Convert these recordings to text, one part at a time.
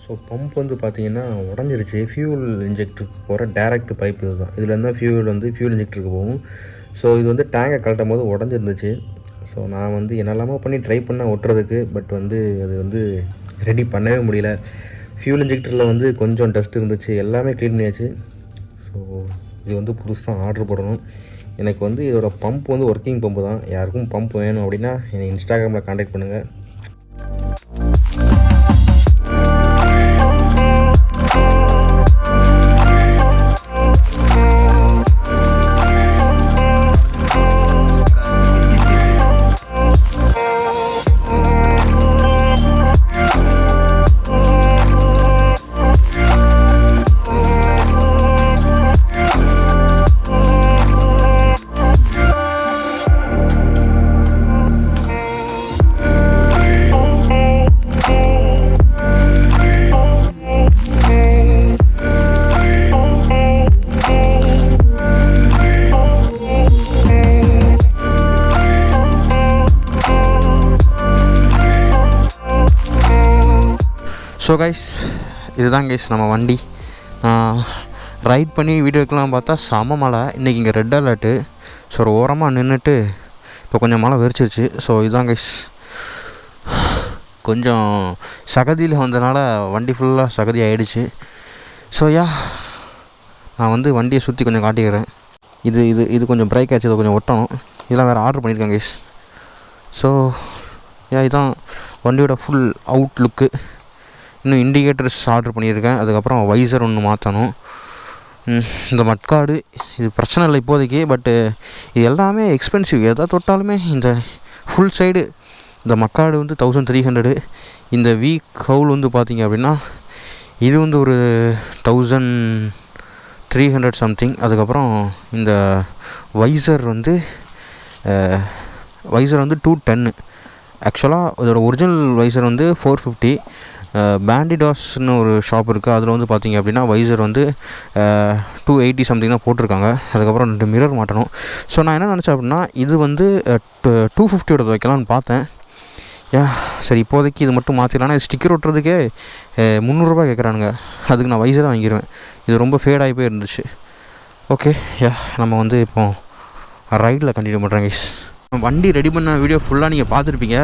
So pump வந்து பார்த்திங்கன்னா உடஞ்சிருச்சு. ஃபியூல் இன்ஜெக்டருக்கு போகிற டேரெக்ட் பைப் இது தான். இதில் இருந்தால் ஃபியூல் இன்ஜெக்டருக்கு போகும். ஸோ இது வந்து டேங்கை கழட்டும் போது உடஞ்சிருந்துச்சு. ஸோ நான் வந்து என்னெல்லாமோ பண்ணி ட்ரை பண்ணேன் ஒட்டுறதுக்கு. பட் வந்து அது வந்து ரெடி பண்ணவே முடியல. ஃபியூல் இன்ஜெக்டரில் வந்து கொஞ்சம் டஸ்ட் இருந்துச்சு. எல்லாமே க்ளீன் பண்ணியாச்சு. ஸோ இது வந்து புதுசாக ஆர்டர் போடணும். எனக்கு வந்து இதோட பம்ப் வந்து ஒர்க்கிங் பம்பு தான். யாருக்கும் பம்ப் வேணும் அப்படின்னா எனக்கு இன்ஸ்டாகிராமில் கான்டாக்ட் பண்ணுங்கள். ஸோ கைஸ், இதுதான் கைஸ் நம்ம வண்டி. ரைட் பண்ணி வீடியோ எடுக்கலாம் பார்த்தா செம மழை. இன்றைக்கி இங்கே ரெட் அலர்ட்டு. ஸோ ஒரு ஓரமாக நின்றுட்டு இப்போ கொஞ்சம் மழை வெறிச்சிருச்சு. ஸோ இதுதான் கைஸ், கொஞ்சம் சகதியில் வந்ததுனால வண்டி ஃபுல்லாக சகதி ஆகிடுச்சு. ஸோ நான் வந்து வண்டியை சுற்றி கொஞ்சம் காட்டிக்கிறேன். இது கொஞ்சம் பிரேக் ஆச்சு, இதை கொஞ்சம் ஒட்டணும். இதெல்லாம் வேறு ஆர்டர் பண்ணியிருக்கேன் கைஸ். ஸோ இதுதான் வண்டியோட ஃபுல் அவுட்லுக்கு. இன்னும் இண்டிகேட்டர்ஸ் ஆர்டர் பண்ணியிருக்கேன். அதுக்கப்புறம் வைசர் ஒன்று மாற்றணும். இந்த மட்காடு இது பிரச்சனை இல்லை இப்போதைக்கு. பட்டு இது எல்லாமே எக்ஸ்பென்சிவ். எதை தொட்டாலுமே இந்த ஃபுல் சைடு இந்த மக்காடு வந்து 1300. இந்த கவுல் வந்து பார்த்திங்க அப்படின்னா இது வந்து ஒரு 1300 சம்திங். அதுக்கப்புறம் இந்த வைசர் வந்து 210. ஆக்சுவலாக இதோட ஒரிஜினல் வைசர் வந்து 450. பேண்டிடாஸ்னு ஒரு ஷாப் இருக்குது. அதில் வந்து பார்த்திங்க அப்படின்னா வைசர் வந்து 280 சம்திங் தான் போட்டிருக்காங்க. அதுக்கப்புறம் 2 மிரர் மாட்டணும். ஸோ நான் என்ன நினச்சேன் அப்படின்னா இது வந்து 250 வைக்கலான்னு பார்த்தேன். சரி இப்போதைக்கு இது மட்டும் மாற்றிடலாம். ஸ்டிக்கர் ஒட்டுறதுக்கே 300 ரூபா கேட்குறானுங்க. அதுக்கு நான் வைசராக வாங்கிடுவேன். இது ரொம்ப ஃபேடாகி போய் இருந்துச்சு. ஓகே நம்ம வந்து இப்போ ரைடில் கண்டினியூ பண்ணுறேன் கைஸ். வண்டி ரெடி பண்ண வீடியோ ஃபுல்லாக நீங்கள் பார்த்துருப்பீங்க.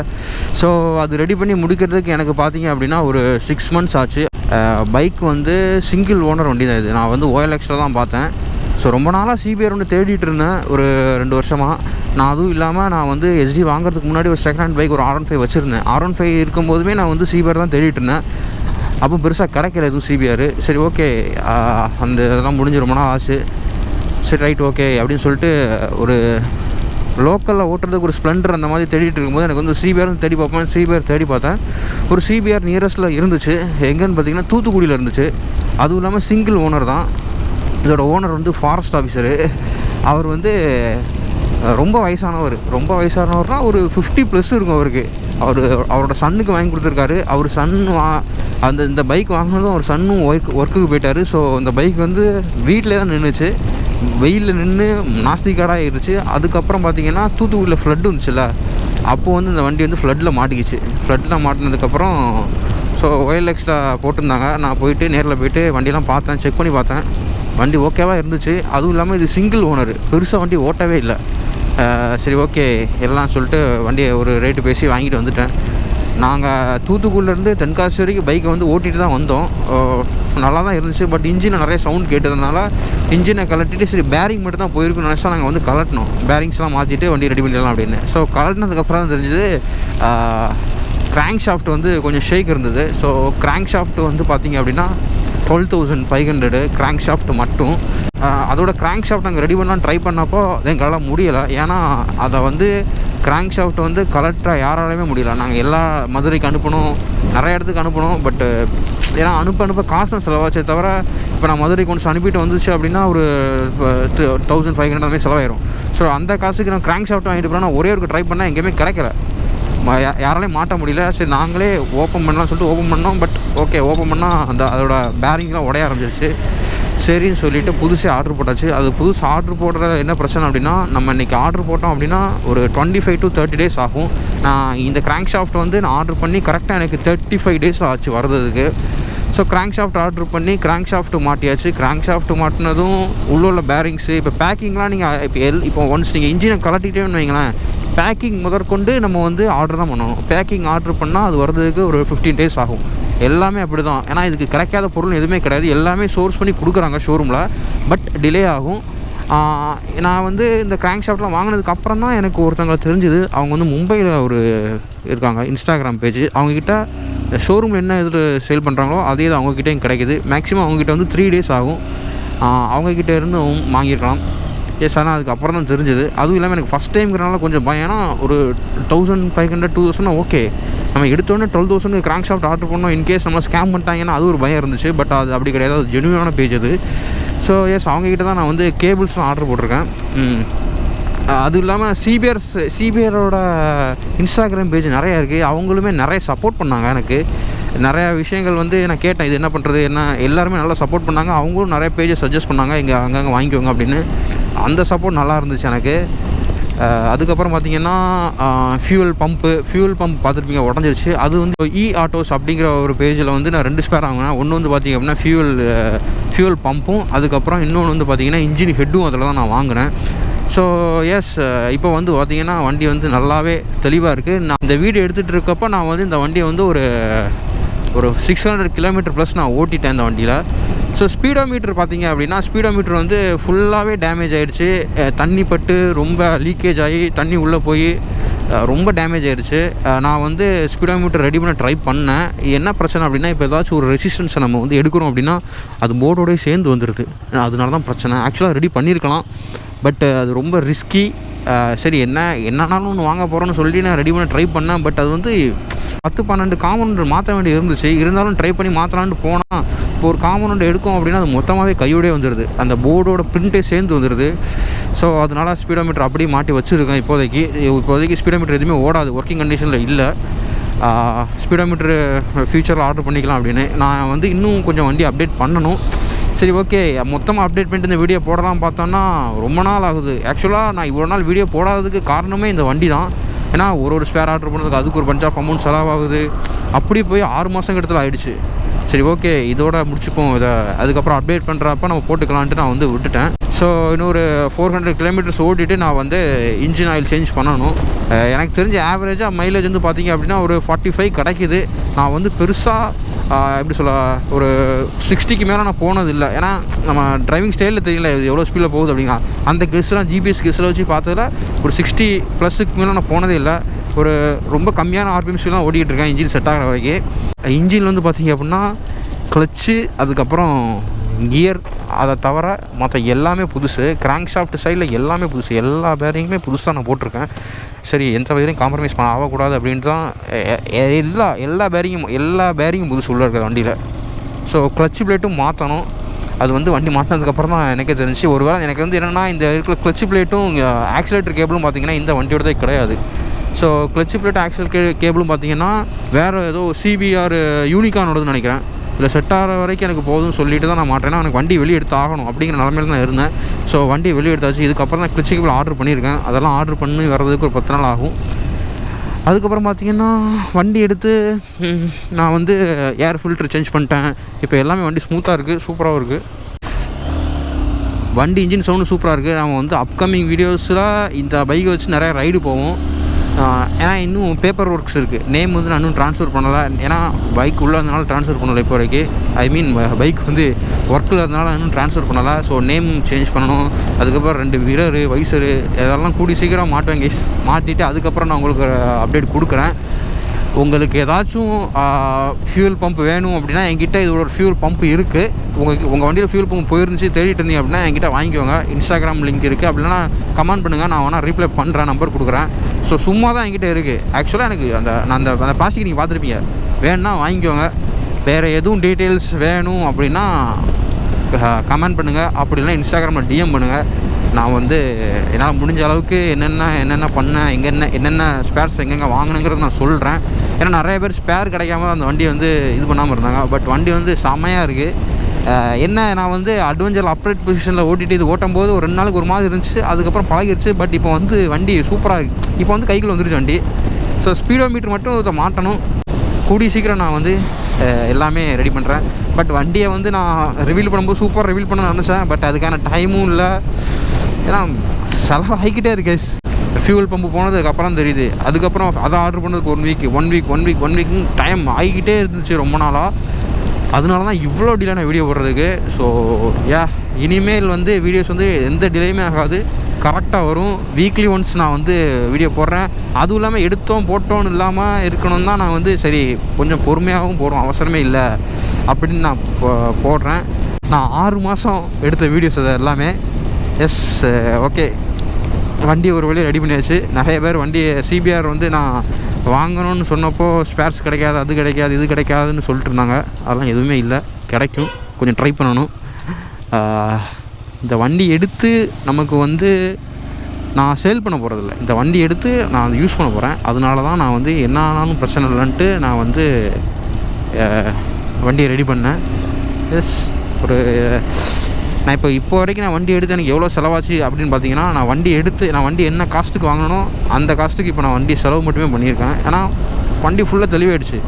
ஸோ அது ரெடி பண்ணி முடிக்கிறதுக்கு எனக்கு பார்த்தீங்க அப்படின்னா ஒரு 6 months ஆச்சு. பைக் வந்து சிங்கிள் ஓனர் வண்டி தான் இது. நான் வந்து OLXல தான் பார்த்தேன். ஸோ ரொம்ப நாளாக சிபிஆர் ஒன்று தேடிட்டு இருந்தேன், ஒரு 2 வருஷமாக. நான் அதுவும் இல்லாமல் நான் வந்து SD வாங்குறதுக்கு முன்னாடி ஒரு செகண்ட் ஹேண்ட் பைக் ஒரு R15 வச்சுருந்தேன். R15 இருக்கும்போதுமே நான் வந்து சிபிஆர் தான் தேடிட்டு இருந்தேன். அப்போ பெருசாக கிடைக்கல எதுவும் சிபிஆர். சரி ஓகே, அந்த இதெல்லாம் முடிஞ்சு ரொம்ப நாள் ஆச்சு. சரி ரைட் ஓகே அப்படின்னு சொல்லிட்டு ஒரு லோக்கலில் ஓட்டுறதுக்கு ஒரு ஸ்ப்ளெண்டர் அந்த மாதிரி தேடிட்டு இருக்கும்போது எனக்கு வந்து சிபிஆர் தேடி பார்ப்பேன். சிபிஆர் தேடி பார்த்தேன். ஒரு சிபிஆர் நியரஸ்ட்டில் இருந்துச்சு. எங்கேன்னு பார்த்தீங்கன்னா தூத்துக்குடியில் இருந்துச்சு. அதுவும் இல்லாமல் சிங்கிள் ஓனர் தான். இதோட ஓனர் வந்து ஃபாரஸ்ட் ஆஃபீஸரு. அவர் வந்து ரொம்ப வயசானவர்னால் ஒரு 50+ இருக்கும் அவருக்கு. அவரோட சன்னுக்கு வாங்கி கொடுத்துருக்காரு. அவர் சன் இந்த பைக் வாங்கினதும் அவர் சன்னும் ஒர்க்குக்கு போயிட்டார். ஸோ இந்த பைக் வந்து வீட்டிலே தான் நின்றுச்சு. வெயிலில் நின்று நாஸ்திகாடாக ஆகிடுச்சு. அதுக்கப்புறம் பார்த்திங்கன்னா தூத்துக்குடியில் ஃப்ளட் வந்துச்சுல்ல, அப்போது வந்து இந்த வண்டி வந்து ஃப்ளட்டில் மாட்டிக்கிச்சு. ஃப்ளட்டில் மாட்டினதுக்கப்புறம் ஸோ OLXல போட்டிருந்தாங்க. நான் நேரில் போயிட்டு வண்டியெலாம் பார்த்தேன், செக் பண்ணி பார்த்தேன். வண்டி ஓகேவாக இருந்துச்சு. அதுவும் இல்லாமல் இது சிங்கிள் ஓனர், பெருசாக வண்டி ஓட்டவே இல்லை. சரி ஓகே எல்லாம் சொல்லிட்டு வண்டியை ஒரு ரேட்டு பேசி வாங்கிட்டு வந்துட்டேன். நாங்கள் தூத்துக்குடியிலேருந்து தென்காசி வரைக்கும் பைக்கை வந்து ஓட்டிகிட்டு தான் வந்தோம். நல்லா தான் இருந்துச்சு. பட் இன்ஜினில் நிறைய சவுண்ட் கேட்டதுனால இன்ஜினை கலட்டிட்டு சரி பேரிங் மட்டும் தான் போயிருக்குன்னு நினச்சா நாங்கள் வந்து கலட்டினோம். பேரிங்ஸ்லாம் மாற்றிட்டு வண்டி ரெடி பண்ணிடலாம் அப்படின்னு. ஸோ கலட்டினதுக்கப்புறம் தான் தெரிஞ்சது கிராங்க் ஷாஃப்ட் வந்து கொஞ்சம் ஷேக் இருந்தது. ஸோ கிராங்க் ஷாஃப்ட் வந்து பார்த்திங்க அப்படின்னா 12,500 கிராங்க் ஷாஃப்ட் மட்டும். அதோட கிராங்க் ஷாஃப்ட் நாங்கள் ரெடி பண்ணலான்னு ட்ரை பண்ணப்போ எங்களால் முடியலை. ஏன்னா அதை வந்து கிராங்க் ஷாஃப்ட் வந்து கலெக்டராக யாராலையுமே முடியல. நாங்கள் எல்லா மதுரைக்கு அனுப்பணும், நிறைய இடத்துக்கு அனுப்பணும். பட்டு ஏன்னா அனுப்ப காசு தான் செலவாச்சே தவிர, இப்போ நான் மதுரைக்கு கொண்டு அனுப்பிட்டு வந்துச்சு அப்படின்னா ஒரு 1,500 அந்த மாதிரி செலவாயிரும். ஸோ அந்த காசுக்கு நான் கிராங்க் ஷாஃப்ட் வாங்கிட்டு போனால் ஒரே ஒரு ட்ரை பண்ணால் எங்கேயுமே கிடைக்கல, யாராலையும் மாட்ட முடியல. சரி நாங்களே ஓப்பன் பண்ணலாம் சொல்லிட்டு ஓப்பன் பண்ணோம். பட் ஓகே ஓப்பன் பண்ணால் அதோட பேரிங்லாம் உடைய ஆரம்பிச்சிருச்சு. சரின்னு சொல்லிவிட்டு புதுசே ஆர்டர் போட்டாச்சு. அது புதுசு ஆர்டர் போடுற என்ன பிரச்சனை அப்படின்னா, நம்ம இன்றைக்கி ஆர்டர் போட்டோம் அப்படின்னா ஒரு 25 to 30 days ஆகும். நான் இந்த கிராங்க் ஷாஃப்ட் வந்து நான் ஆர்டர் பண்ணி கரெக்டாக எனக்கு 35 days ஆச்சு வர்றதுக்கு. ஸோ கிராங்க் ஷாஃப்ட் ஆர்டர் பண்ணி கிராங்க் ஷாஃப்ட் மாட்டியாச்சு. கிராங்க் ஷாஃப்ட் மாட்டினதும் உள்ள பேரிங்ஸு இப்போ பேக்கிங்லாம் நீங்கள் இப்போ ஒன்ஸ் நீங்கள் இன்ஜினை கலட்டிட்டேன்னு வைங்களேன், பேக்கிங் முதற்கொண்டு நம்ம வந்து ஆர்டர் தான் பண்ணணும். பேக்கிங் ஆர்டர் பண்ணால் அது வர்றதுக்கு ஒரு 15 days ஆகும். எல்லாமே அப்படி தான். ஏன்னா இதுக்கு கிடைக்காத பொருள் எதுவுமே கிடையாது. எல்லாமே சோர்ஸ் பண்ணி கொடுக்குறாங்க ஷோரூமில், பட் டிலே ஆகும். நான் வந்து இந்த கிராங்க் ஷாஃப்ட்லாம் வாங்கினதுக்கு அப்புறம் தான் எனக்கு ஒருத்தவங்களை தெரிஞ்சுது. அவங்க வந்து மும்பையில் ஒரு இருக்காங்க இன்ஸ்டாகிராம் பேஜ். அவங்கக்கிட்ட ஷோரூமில் என்ன இது சேல் பண்ணுறாங்களோ அதே இது அவங்கக்கிட்டே கிடைக்கிது. மேக்ஸிமம் அவங்கக்கிட்ட வந்து 3 days ஆகும். அவங்கக்கிட்ட இருந்து வாங்கியிருக்கலாம். எஸ், ஆனால் அதுக்கப்புறம் தான் தெரிஞ்சுது. அதுவும் இல்லாமல் எனக்கு ஃபஸ்ட் டைம்ங்கிறனால கொஞ்சம் பயம். ஏன்னா ஒரு 1500 2000 ஓகே, நம்ம எடுத்தோடனே 12,000 கிராங்க் ஷாஃப்ட் ஆர்டர் பண்ணோம், இன்கேஸ் நம்ம ஸ்கேம் பண்ணிட்டாங்கன்னா அது ஒரு பயம் இருந்துச்சு. பட் அது அப்படி கிடையாது, அது ஜென்யூனான பேஜ் அது. ஸோ எஸ், அவங்கக்கிட்ட தான் நான் வந்து கேபிள்ஸ்லாம் ஆர்டர் போட்டிருக்கேன். அதுவும் இல்லாமல் சிபிஆரோட இன்ஸ்டாகிராம் பேஜ் நிறையா இருக்குது. அவங்களுமே நிறைய சப்போர்ட் பண்ணாங்க எனக்கு. நிறையா விஷயங்கள் வந்து நான் கேட்டேன், இது என்ன பண்ணுறது என்ன, எல்லாருமே நல்லா சப்போர்ட் பண்ணாங்க. அவங்களும் நிறைய பேஜை சஜஸ்ட் பண்ணாங்க, இங்கே அங்கங்கே வாங்கிக்கோங்க அப்படின்னு. அந்த சப்போர்ட் நல்லா இருந்துச்சு எனக்கு. அதுக்கப்புறம் பார்த்திங்கன்னா ஃபியூல் பம்ப் பார்த்துருப்பீங்க, உடஞ்சிருச்சு. அது வந்து ஆட்டோஸ் அப்படிங்கிற ஒரு பேஜில் வந்து நான் 2 ஸ்பேர் வாங்கினேன். ஒன்று வந்து பார்த்திங்க அப்படின்னா ஃபியூல் பம்பும், அதுக்கப்புறம் இன்னொன்று வந்து பார்த்திங்கன்னா இன்ஜின் ஹெட்டும் அதில் தான் நான் வாங்கினேன். ஸோ எஸ், இப்போ வந்து பார்த்திங்கன்னா வண்டி வந்து நல்லாவே தெளிவாக இருக்குது. நான் இந்த வீடியோ எடுத்துகிட்டு இருக்கப்போ நான் வந்து இந்த வண்டியை வந்து ஒரு 600 கிலோமீட்டர் ப்ளஸ் நான் ஓட்டிட்டேன் இந்த வண்டியில். ஸோ ஸ்பீடோமீட்டர் பார்த்திங்க அப்படின்னா ஸ்பீடோமீட்டர் வந்து ஃபுல்லாகவே டேமேஜ் ஆகிடுச்சு. தண்ணி பட்டு ரொம்ப லீக்கேஜ் ஆகி தண்ணி உள்ளே போய் ரொம்ப டேமேஜ் ஆகிடுச்சு. நான் வந்து ஸ்பீடோமீட்டர் ரெடி பண்ண ட்ரை பண்ணேன். என்ன பிரச்சனை அப்படின்னா, இப்போ ஏதாச்சும் ஒரு ரெசிஸ்டன்ஸை நம்ம வந்து எடுக்கிறோம் அப்படின்னா அது போர்டோடய சேர்ந்து வந்துடுது. அதனால தான் பிரச்சனை. ஆக்சுவலாக ரெடி பண்ணியிருக்கலாம், பட் அது ரொம்ப ரிஸ்கி. சரி, என்னன்னாலும் ஒன்று வாங்க போகிறோன்னு சொல்லி நான் ரெடி பண்ண ட்ரை பண்ணேன். பட் அது வந்து 10-12 காம்பவுண்ட் மாற்ற வேண்டி இருந்துச்சு. இருந்தாலும் ட்ரை பண்ணி மாற்றலான்ட்டு போனால், இப்போ ஒரு காம்பவுண்ட் எடுக்கும் அப்படின்னா அது மொத்தமாகவே கையோடே வந்துடுது, அந்த போர்டோட பிரிண்ட்டே சேர்ந்து வந்துடுது. ஸோ அதனால் ஸ்பீடோமீட்டர் அப்படியே மாட்டி வச்சுருக்கேன். இப்போதைக்கு ஸ்பீடோமீட்டர் எதுவுமே ஓடாது, ஒர்க்கிங் கண்டிஷனில் இல்லை. ஸ்பீடோமீட்டரு ஃப்யூச்சரில் ஆர்டர் பண்ணிக்கலாம் அப்படின்னு. நான் வந்து இன்னும் கொஞ்சம் வண்டி அப்டேட் பண்ணணும். சரி, ஓகே, மொத்தமாக அப்டேட் பண்ணிட்டு இந்த வீடியோ போடலாம் பார்த்தோன்னா ரொம்ப நாள் ஆகுது. ஆக்சுவலாக நான் இவ்வளோ நாள் வீடியோ போடாததுக்கு காரணமே இந்த வண்டி தான். ஏன்னா ஒரு ஸ்பேர் ஆர்டர் பண்ணுறதுக்கு அதுக்கு ஒரு பஞ்ச் ஆஃப் அமௌண்ட் செலவாகுது. அப்படி போய் 6 மாதம் கிட்டத்தில் ஆகிடுச்சு. சரி, ஓகே, இதோட முடிச்சுப்போம் இதை, அதுக்கப்புறம் அப்டேட் பண்ணுறப்ப நம்ம போட்டுக்கலான்ட்டு நான் வந்து விட்டுட்டேன். ஸோ இன்னொரு 400 கிலோமீட்டர்ஸ் ஓட்டிட்டு நான் வந்து இன்ஜின் ஆயில் சேஞ்ச் பண்ணணும். எனக்கு தெரிஞ்ச ஆவரேஜாக மைலேஜ் வந்து பார்த்திங்க அப்படின்னா ஒரு 45 கிடைக்கிது. நான் வந்து பெருசாக எப்படி சொல்ல, ஒரு 60க்கு மேலே நான் போனதில்லை. ஏன்னா நம்ம டிரைவிங் ஸ்டைலில் தெரியல எவ்வளோ ஸ்பீடில் போகுது அப்படிங்க. அந்த கெஸ்லாம் ஜிபிஎஸ் கெஸ்ஸில் வச்சு பார்த்ததில் ஒரு 60+ மேலே நான் போனதே இல்லை. ஒரு ரொம்ப கம்மியான ஆர்பிஎம்ஸ்லாம் ஓடிக்கிட்டு இருக்கேன் இன்ஜின் செட் ஆகிற வரைக்கும். இன்ஜின் வந்து பார்த்திங்க அப்படின்னா கிளச்சு, அதுக்கப்புறம் கியர், அதை தவிர மற்ற எல்லாமே புதுசு. கிராங்க் ஷாஃப்ட் சைடில் எல்லாமே புதுசு, எல்லா பேரிங்குமே புதுசாக நான் போட்டிருக்கேன். சரி, எந்த வகையிலையும் காம்ப்ரமைஸ் பண்ண ஆகக்கூடாது அப்படின்ட்டு தான் எல்லா பேரிங்கும் புதுசு உள்ளே இருக்கிற வண்டியில். ஸோ கிளச்சு பிளேட்டும் மாற்றணும். அது வந்து வண்டி மாற்றினதுக்கப்புறம் தான் எனக்கே தெரிஞ்சு. ஒருவேளை எனக்கு வந்து என்னென்னா, இந்த இருக்கிற கிளச்சு பிளேட்டும் ஆக்சிலேட்டர் கேபிளும் பார்த்திங்கன்னா இந்த வண்டியோடதே கிடையாது. ஸோ கிளச்சு பிளேட் ஆக்சில் கேபிளும் பார்த்திங்கன்னா வேறு ஏதோ சிபிஆர் யூனிகானோடதுன்னு நினைக்கிறேன். இல்லை செட் ஆகிற வரைக்கும் எனக்கு போதும்னு சொல்லிட்டு தான் நான் மாட்டேன்னா, எனக்கு வண்டி வெளியே எடுத்து ஆகணும் அப்படிங்கிற நிலமையில தான் இருந்தேன். ஸோ வண்டி வெளியே எடுத்தாச்சு. இதுக்கப்புறம் தான் கிளச்சு கேபிள் ஆர்டர் பண்ணியிருக்கேன். அதெல்லாம் ஆர்டர் பண்ணி வர்றதுக்கு ஒரு 10 நாள் ஆகும். அதுக்கப்புறம் பார்த்திங்கன்னா வண்டி எடுத்து நான் வந்து ஏர் ஃபில்ட்ரு சேஞ்ச் பண்ணிட்டேன். இப்போ எல்லாமே வண்டி ஸ்மூத்தாக இருக்குது, சூப்பராகவும் இருக்குது. வண்டி இன்ஜின் சவுண்டு சூப்பராக இருக்குது. நம்ம வந்து அப்கமிங் வீடியோஸில் இந்த பைக்கை வச்சு நிறையா ரைடு போவோம். ஏன்னா இன்னும் பேப்பர் ஒர்க்ஸ் இருக்குது. நேம் வந்து நான் இன்னும் ட்ரான்ஸ்ஃபர் பண்ணலை. ஏன்னா பைக் உள்ளே இருந்தனால ட்ரான்ஸ்ஃபர் பண்ணலை இப்போ வரைக்கும். பைக் வந்து ஒர்க்கில் இருந்தனால இன்னும் ட்ரான்ஸ்ஃபர் பண்ணலை. ஸோ நேம் சேஞ்ச் பண்ணணும். அதுக்கப்புறம் 2 மிரரு, வைசரு, இதெல்லாம் கூடி சீக்கிரம் மாட்டுவேன் கைஸ். மாட்டிட்டு அதுக்கப்புறம் நான் உங்களுக்கு அப்டேட் கொடுக்குறேன். உங்களுக்கு ஏதாச்சும் ஃபியூல் பம்ப் வேணும் அப்படின்னா என்கிட்ட இது ஒரு ஃபியூல் பம்ப் இருக்குது. உங்கள் வண்டியில் ஃபியூல் பம்ப் போயிருந்துச்சு தேடிட்டு இருந்தீங்க அப்படின்னா என்கிட்ட வாங்கிக்கோங்க. இன்ஸ்டாகிராம் லிங்க் இருக்குது. அப்படின்னா கமெண்ட் பண்ணுங்கள், நான் வேணால் ரீப்ளை பண்ணுறேன், நம்பர் கொடுக்குறேன். ஸோ சும்மா தான் என்கிட்ட இருக்குது. ஆக்சுவலாக எனக்கு அந்த பிளாஸ்டிக் நீங்கள் பார்த்துருப்பீங்க, வேணுன்னா வாங்கிக்கோங்க. வேறு எதுவும் டீட்டெயில்ஸ் வேணும் அப்படின்னா கமெண்ட் பண்ணுங்கள். அப்படின்னா இன்ஸ்டாகிராமில் டிஎம் பண்ணுங்கள். நான் வந்து என்னால் முடிஞ்ச அளவுக்கு என்னென்ன பண்ணேன், என்னென்ன ஸ்பேர்ஸ் எங்கெங்கே வாங்கினுங்கிறது நான் சொல்கிறேன். ஏன்னா நிறைய பேர் ஸ்பேர் கிடைக்காம அந்த வண்டி வந்து இது பண்ணாமல் இருந்தாங்க. பட் வண்டி வந்து செம்மையாக இருக்குது. நான் வந்து அட்வென்ச்சர் அப்ரேட் பொசிஷனில் ஓட்டிட்டு இது ஓட்டும் போது ஒரு 2 நாளுக்கு ஒரு மாதிரி இருந்துச்சு. அதுக்கப்புறம் பழகிடுச்சு. பட் இப்போ வந்து வண்டி சூப்பராக இருக்குது. இப்போ வந்து கைக்குள்ள வந்துருச்சு வண்டி. ஸோ ஸ்பீடோமீட்டர் மட்டும் இதை மாட்டணும். கூடிய சீக்கிரம் நான் வந்து எல்லாமே ரெடி பண்ணுறேன். பட் வண்டியை வந்து நான் ரிவீல் பண்ணும்போது சூப்பராக ரிவீல் பண்ண நினச்சேன். பட் அதுக்கான டைமும் இல்லை, ஏன்னா செலவு ஆகிக்கிட்டே இருக்கு. ஃபியூல் பம்பு போனதுக்கப்புறம் தெரியுது. அதுக்கப்புறம் அதை ஆர்டர் பண்ணதுக்கு ஒன் வீக் டைம் ஆகிக்கிட்டே இருந்துச்சு ரொம்ப நாளாக. அதனால தான் இவ்வளோ டிலே நான் வீடியோ போடுறதுக்கு. ஸோ இனிமேல் வந்து வீடியோஸ் வந்து எந்த டிலேயுமே ஆகாது, கரெக்டாக வரும். வீக்லி ஒன்ஸ் நான் வந்து வீடியோ போடுறேன். அதுவும் இல்லாமல் எடுத்தோம் போட்டோன்னு இல்லாமல் இருக்கணும் தான் நான் வந்து சரி கொஞ்சம் பொறுமையாகவும் போடுறோம், அவசரமே இல்லை அப்படின்னு நான் போடுறேன். நான் 6 மாதம் எடுத்த வீடியோஸ் அது எல்லாமே. எஸ் ஓகே, வண்டி ஒரு வழியாக ரெடி பண்ணியாச்சு. நிறைய பேர் வண்டி சிபிஆர் வந்து நான் வாங்கணும்னு சொன்னப்போ ஸ்பேர்ஸ் கிடைக்காது, அது கிடைக்காது, இது கிடைக்காதுன்னு சொல்லிட்டு இருந்தாங்க. அதெல்லாம் எதுவுமே இல்லை, கிடைக்கும். கொஞ்சம் ட்ரை பண்ணணும். இந்த வண்டி எடுத்து நமக்கு வந்து நான் சேல் பண்ண போகிறதில்ல, இந்த வண்டி எடுத்து நான் யூஸ் பண்ண போகிறேன். அதனால தான் நான் வந்து என்ன ஆனாலும் பிரச்சனை இல்லைன்ட்டு நான் வந்து வண்டியை ரெடி பண்ணேன். எஸ் ஒரு நான் இப்போ வரைக்கும் நான் வண்டி எடுத்து எனக்கு எவ்வளோ செலவாச்சு அப்படின்னு பார்த்தீங்கன்னா, நான் வண்டி என்ன காஸ்ட்டுக்கு வாங்கணும் அந்த காஸ்ட்டுக்கு இப்போ நான் வண்டி செலவு மட்டுமே பண்ணியிருக்கேன். ஏன்னா வண்டி ஃபுல்லாக தெளிவாயிடுச்சு.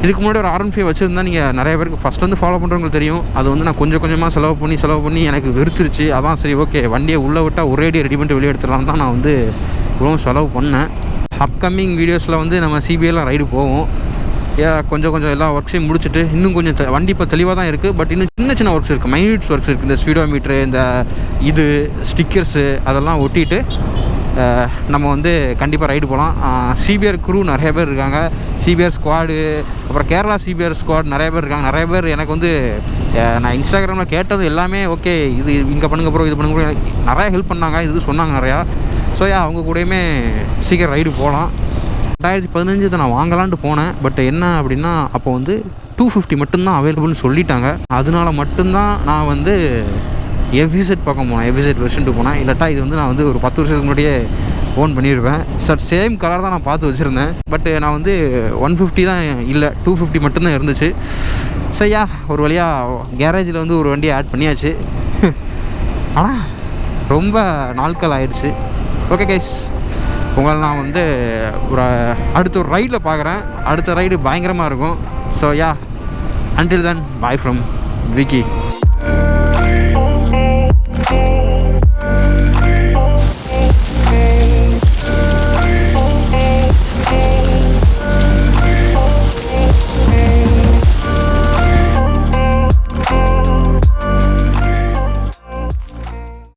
இதுக்கு முன்னாடி ஒரு R15 வச்சுருந்தா நீங்கள் நிறைய பேருக்கு ஃபஸ்ட்லேருந்து ஃபாலோ பண்ணுறவங்களுக்கு தெரியும். அது வந்து நான் கொஞ்சம் கொஞ்சமாக செலவு பண்ணி எனக்கு வெறுத்துருச்சு. அதான் சரி ஓகே வண்டியை உள்ளே விட்டால் ஒரேடியாக ரெடி பண்ணிட்டு வெளியே எடுத்துடலாம் தான் நான் வந்து இவ்வளோ செலவு பண்ணேன். அப்கமிங் வீடியோஸில் வந்து நம்ம சிபிஐலாம் ரைடு போவோம். கொஞ்சம் எல்லா ஒர்க்ஸையும் முடிச்சுட்டு இன்னும் கொஞ்சம் வண்டி இப்போ தெளிவாக தான் இருக்குது. பட் இன்னும் சின்ன ஒர்க்ஸ் இருக்குது, மைனியூட்ஸ் ஒர்க்ஸ் இருக்குது. இந்த ஸ்பீடோமீட்ரு, இந்த இது ஸ்டிக்கர்ஸு அதெல்லாம் ஒட்டிட்டு நம்ம வந்து கண்டிப்பாக ரைடு போகலாம். சிபிஆர் குரூ நிறைய பேர் இருக்காங்க, சிபிஆர் ஸ்குவாடு, அப்புறம் கேரளா சிபிஆர் ஸ்குவாட் நிறைய பேர் இருக்காங்க. நிறைய பேர் எனக்கு வந்து நான் இன்ஸ்டாகிராமில் கேட்டது எல்லாமே ஓகே இது இங்கே பண்ணுங்க ப்ரோ, இது பண்ணுங்க ப்ரோ, எனக்கு நிறையா ஹெல்ப் பண்ணாங்க, இது சொன்னாங்க நிறையா. ஸோ அவங்க கூடயுமே சீக்கிரம் ரைடு போகலாம். 2015 நான் வாங்கலான்ட்டு போனேன். பட் என்ன அப்படின்னா அப்போ வந்து 250 மட்டும்தான் அவைலபிள்னு சொல்லிட்டாங்க. அதனால மட்டும்தான் நான் வந்து எஃப்இசெட் பக்கம் போனேன், எஃப்இசெட் வெர்ஷன் 2 போனேன். இல்லாட்டா இது வந்து நான் வந்து ஒரு 10 வருஷத்துக்கு முன்னாடியே ஓன் பண்ணியிருப்பேன். சேம் கலர் தான் நான் பார்த்து வச்சுருந்தேன். பட் நான் வந்து 150 தான் இல்லை, 250 மட்டும்தான் இருந்துச்சு. சரியா ஒரு வழியாக கேரேஜில் வந்து ஒரு வண்டியை ஆட் பண்ணியாச்சு. ஆனால் ரொம்ப நாட்கள் ஆயிடுச்சு. ஓகே கைஸ், உங்களை நான் வந்து அடுத்த ஒரு ரைடில் பார்க்குறேன். அடுத்த ரைடு பயங்கரமாக இருக்கும். So until then, bye from Vicky.